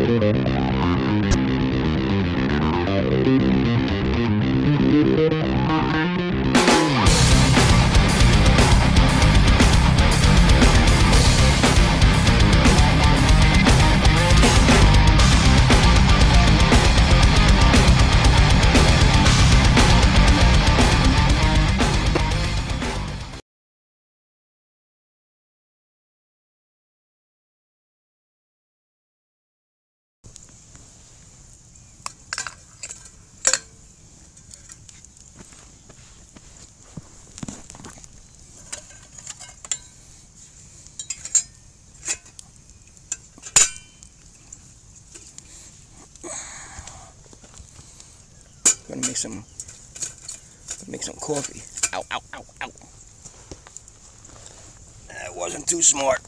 Gonna make some coffee. Ow, ow, ow, ow. That wasn't too smart.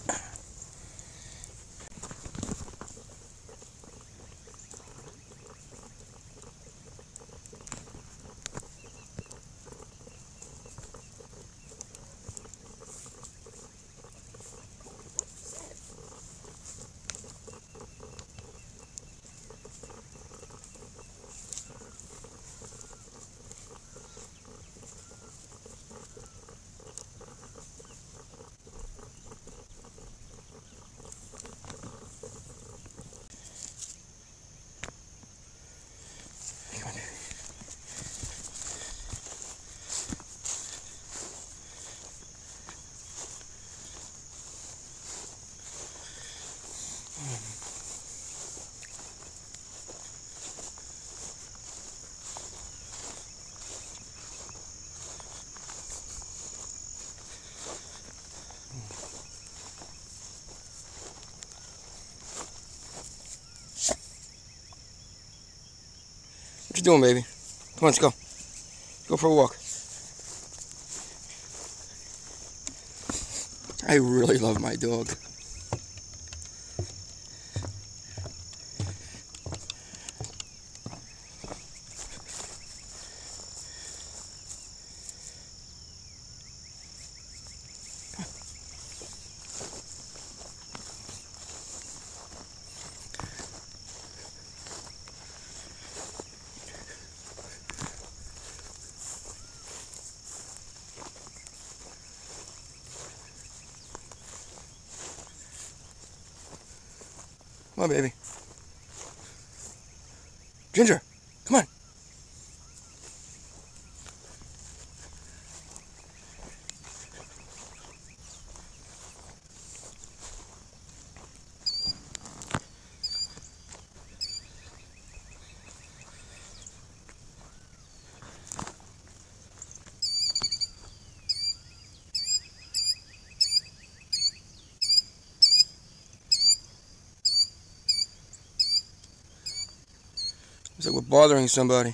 What you doing, baby? Come on, let's go. Let's go for a walk. I really love my dog. Come on, baby. Ginger, come on. Looks like we're bothering somebody.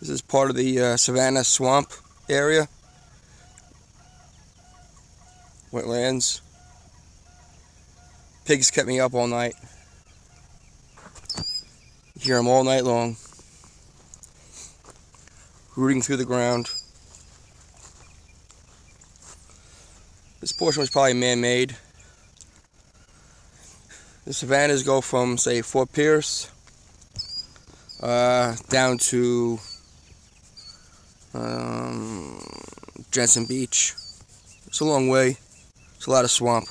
This is part of the Savannah swamp area. Wetlands. Pigs kept me up all night. You hear them all night long, rooting through the ground. This portion was probably man-made. The savannas go from, say, Fort Pierce down to Jensen Beach. It's a long way. It's a lot of swamp.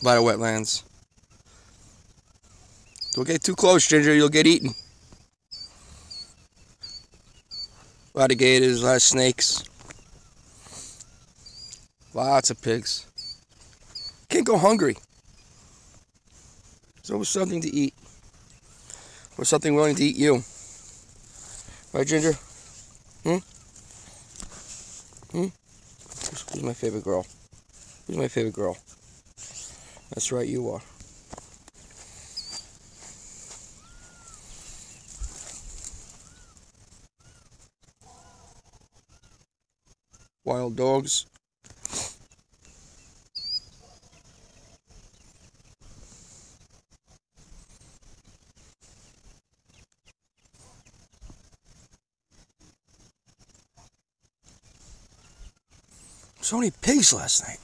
A lot of wetlands. Don't get too close, Ginger, you'll get eaten. A lot of gators, a lot of snakes. Lots of pigs. Can't go hungry. There's always something to eat. Or something willing to eat you. Right, Ginger? Who's my favorite girl? Who's my favorite girl? That's right, you are. wild dogs. So many pigs last night.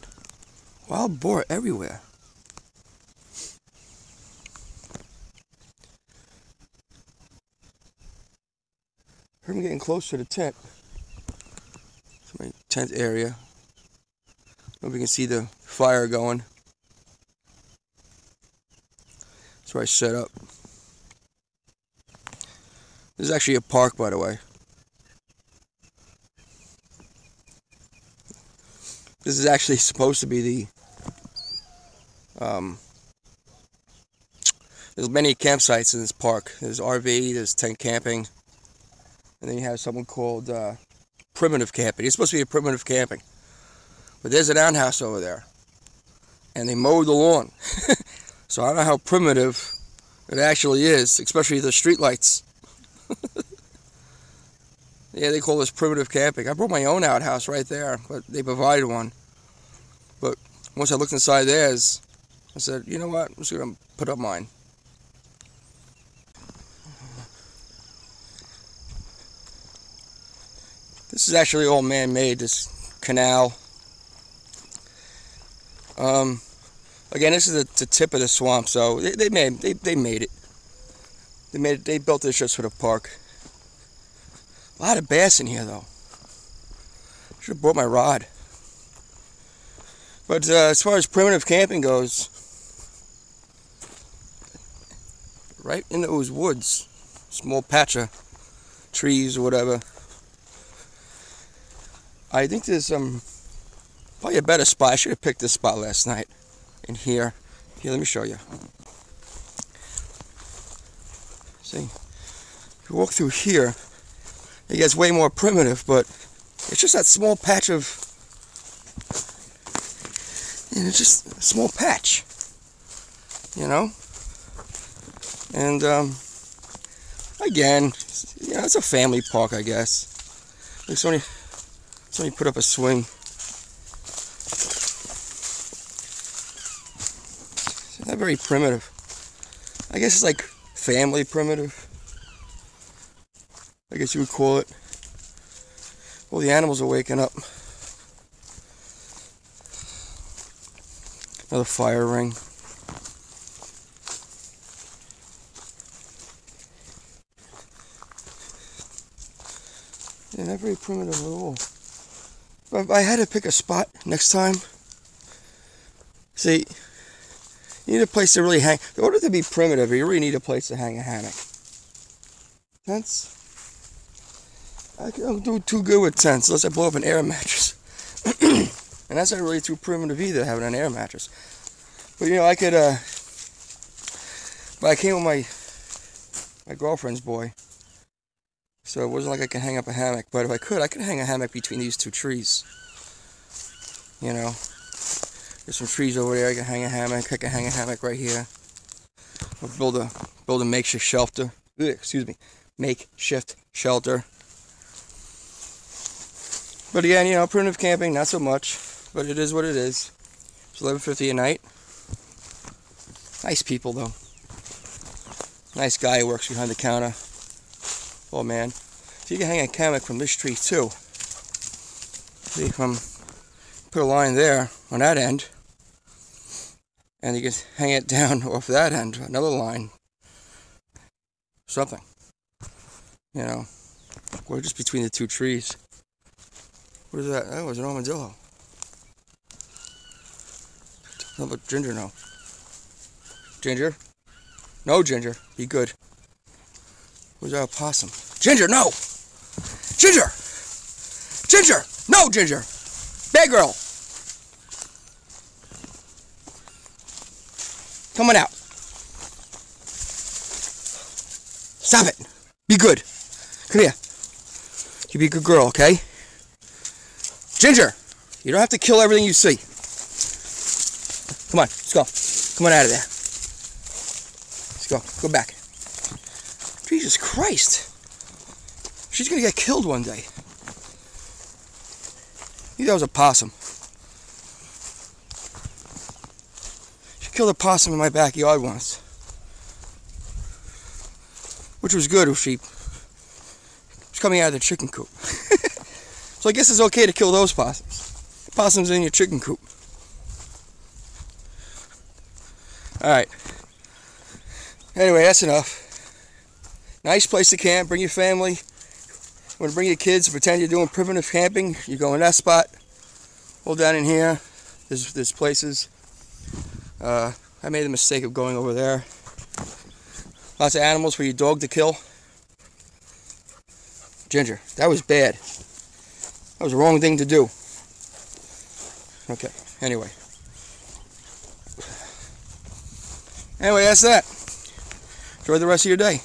Wild boar everywhere. Heard them getting close to the tent. It's my tent area. Hope you can see the fire going. That's where I set up. This is actually a park, by the way. This is actually supposed to be the there's many campsites in this park. There's RV, there's tent camping, and then you have something called primitive camping. It's supposed to be a primitive camping, but there's an outhouse over there, and they mowed the lawn. So I don't know how primitive it actually is, especially the street lights. Yeah, they call this primitive camping. I brought my own outhouse right there, but they provided one. But once I looked inside theirs, I said, you know what, I'm just going to put up mine. This is actually all man-made, this canal. Again, this is the tip of the swamp, so they made it. They built this just for the park. A lot of bass in here, though. Should have brought my rod. But as far as primitive camping goes, right in those woods, small patch of trees or whatever, I think there's probably a better spot. I should have picked this spot last night. In here. Here, let me show you. See? If you walk through here, it gets way more primitive, but it's just that small patch of, it's just a small patch, you know? And, again, you know, it's a family park, I guess. Like somebody put up a swing. It's not very primitive. I guess it's like family primitive. I guess you would call it. Well, the animals are waking up. Another fire ring. Yeah, not very primitive at all. But if I had to pick a spot next time, see, you need a place to really hang. In order to be primitive, you really need a place to hang a hammock. Tents? I don't do too good with tents unless I blow up an air mattress. And that's not really too primitive either, having an air mattress. But you know, I could, but I came with my girlfriend's boy. So it wasn't like I could hang up a hammock. But if I could hang a hammock between these two trees. You know, there's some trees over there. I can hang a hammock. I can hang a hammock right here. Or build a makeshift shelter. Excuse me, makeshift shelter. But again, you know, primitive camping, not so much. But it is what it is. It's $11.50 a night. Nice people, though. Nice guy who works behind the counter. Oh, man. So you can hang a hammock from this tree, too. So you can put a line there on that end. And you can hang it down off that end. Another line. Something. You know. Or just between the two trees. What is that? That was an armadillo. No, but Ginger, no. Ginger? No, Ginger. Be good. Where's that opossum? Ginger, no! Ginger! Ginger! No, Ginger! Bad girl! Come on out. Stop it. Be good. Come here. You be a good girl, okay? Ginger! You don't have to kill everything you see. Come on, let's go. Come on out of there. Let's go. Go back. Jesus Christ. She's gonna get killed one day. I think that was a possum. She killed a possum in my backyard once, which was good. She was coming out of the chicken coop. So I guess it's okay to kill those possums. Possums in your chicken coop. Alright. Anyway, that's enough. Nice place to camp. Bring your family. You want to bring your kids, pretend you're doing primitive camping. You go in that spot. Hold down in here. There's places. I made the mistake of going over there. Lots of animals for your dog to kill. Ginger, that was bad. That was the wrong thing to do. Okay, anyway. Anyway, that's that. Enjoy the rest of your day.